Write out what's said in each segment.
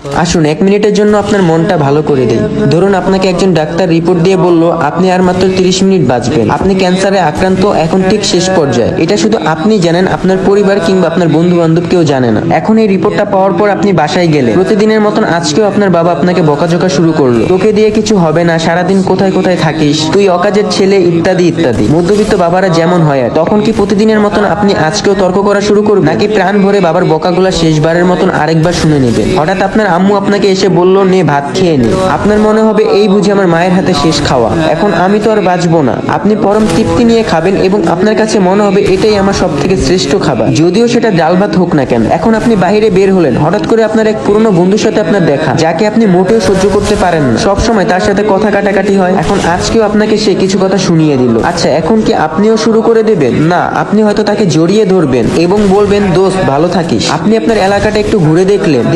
আসুন 1 মিনিটের জন্য আপনার মনটা ভালো করে দেই। ধরুন আপনাকে একজন ডাক্তার রিপোর্ট দিয়ে বলল আপনি আর মাত্র 30 মিনিট বাঁচবেন, আপনি ক্যান্সারে আক্রান্ত, এখন ঠিক শেষ পর্যায়ে। এটা শুধু আপনি জানেন, আপনার পরিবার কিংবা আপনার বন্ধু বান্ধব কেউ জানে না। এখন এই রিপোর্টটা পাওয়ার পর আপনি বাসায় গেলে প্রতিদিনের মতন আজকেও আপনার বাবা আপনাকে বকাঝকা শুরু করলো, তোকে দিয়ে কিছু হবে না, সারাদিন কোথায় কোথায় থাকিস, তুই অকাজের ছেলে, ইত্যাদি ইত্যাদি। মধ্যবিত্ত বাবারা যেমন হয়, আর তখন কি প্রতিদিনের মতন আপনি আজকেও তর্ক করা শুরু করবেন, নাকি প্রাণ ভরে বাবার বকাগুলা শেষবারের মতন আরেকবার শুনে নেবেন? হঠাৎ আপনার আম্মু আপনাকে এসে বলল নে ভাত খেয়ে নে, আপনার মনে হবে এই বুঝি আমার মায়ের হাতে শেষ খাওয়া, এখন আমি তো আর বাঁচবো না। আপনি পরম তৃপ্তি নিয়ে খাবেন এবং আপনার কাছে মনে হবে এটাই আমার সব থেকে শ্রেষ্ঠ খাবার, যদিও সেটা ডাল ভাত হোক না কেন। এখন আপনি বাইরে বের হলেন, হঠাৎ করে আপনার এক পুরনো বন্ধুর সাথে আপনার দেখা, যাকে আপনি মোটেও সহ্য করতে পারেন না, সব সময় তার সাথে কথা কাটাকাটি হয়। এখন আজকেও আপনাকে সে কিছু কথা শুনিয়ে দিল। আচ্ছা, এখন কি আপনিও শুরু করে দেবেন? না, আপনি হয়তো তাকে জড়িয়ে ধরবেন এবং বলবেন দোস্ত ভালো থাকিস। আপনি আপনার এলাকাটা একটু ঘুরে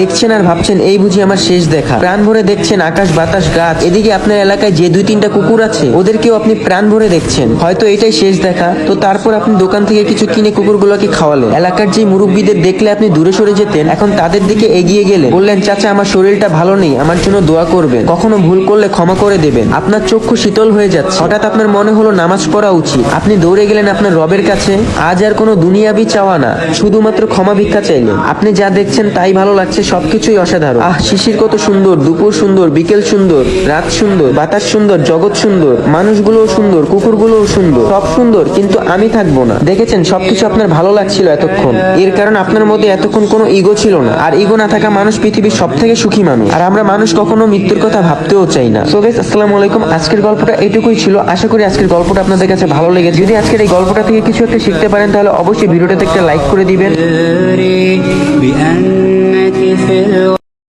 দেখছেন আর ভাবছেন এই বুঝি আমার শেষ দেখা। প্রাণ ভরে দেখছেন আকাশ বাতাস গাছ, এদিকে আপনার এলাকায় যে 2-3টা কুকুর আছে ওদেরকেও আপনি প্রাণ ভরে দেখছেন, হয়তো এটাই শেষ দেখা। তো তারপর আপনি দোকান থেকে কিছু কিনে কুকুরগুলোকে খাওয়ালেন। এলাকার যে মুরব্বীদের দেখলে আপনি দূরে সরে যেতেন, এখন তাদের দিকে এগিয়ে গেলে বললেন চাচা আমার শরীরটা ভালো নেই, আমার জন্য দোয়া করবেন, কখনো ভুল করলে ক্ষমা করে দেবেন। আপনার চক্ষু শীতল হয়ে যাচ্ছে, হঠাৎ আপনার মনে হলো নামাজ পড়া উচিত। আপনি দৌড়ে গেলেন আপনার রবের কাছে। আজ আর কোনো দুনিয়াবি চাওয়া না, শুধুমাত্র ক্ষমা ভিক্ষা চাইলেন। আপনি যা দেখছেন তাই ভালো লাগছে, সবকিছুই অসাধারণ। শিশির কত সুন্দর, দুপুর সুন্দর, বিকেল সুন্দর, রাত সুন্দর, বাতাস সুন্দর, জগৎ সুন্দর, মানুষগুলোও সুন্দর, কুকুরগুলোও সুন্দর, সব সুন্দর, কিন্তু আমি থাকবো না। দেখেছেন সবকিছু আপনার ভালো লাগছিল এতক্ষণ, এর কারণ আপনার মধ্যে এতক্ষণ কোনো ইগো ছিল না। আর ইগো না থাকা মানুষ পৃথিবীর সব থেকে সুখী মানুষ। আর আমরা মানুষ কখনো মৃত্যুর কথা ভাবতেও চাই না। সো গাইস, আসসালামু আলাইকুম। আজকের গল্পটা এটুকুই ছিল। আশা করি আজকের গল্পটা আপনাদের কাছে ভালো লেগেছে। যদি আজকের এই গল্পটা থেকে কিছু একটা শিখতে পারেন তাহলে অবশ্যই ভিডিওটাতে একটা লাইক করে দিবেন।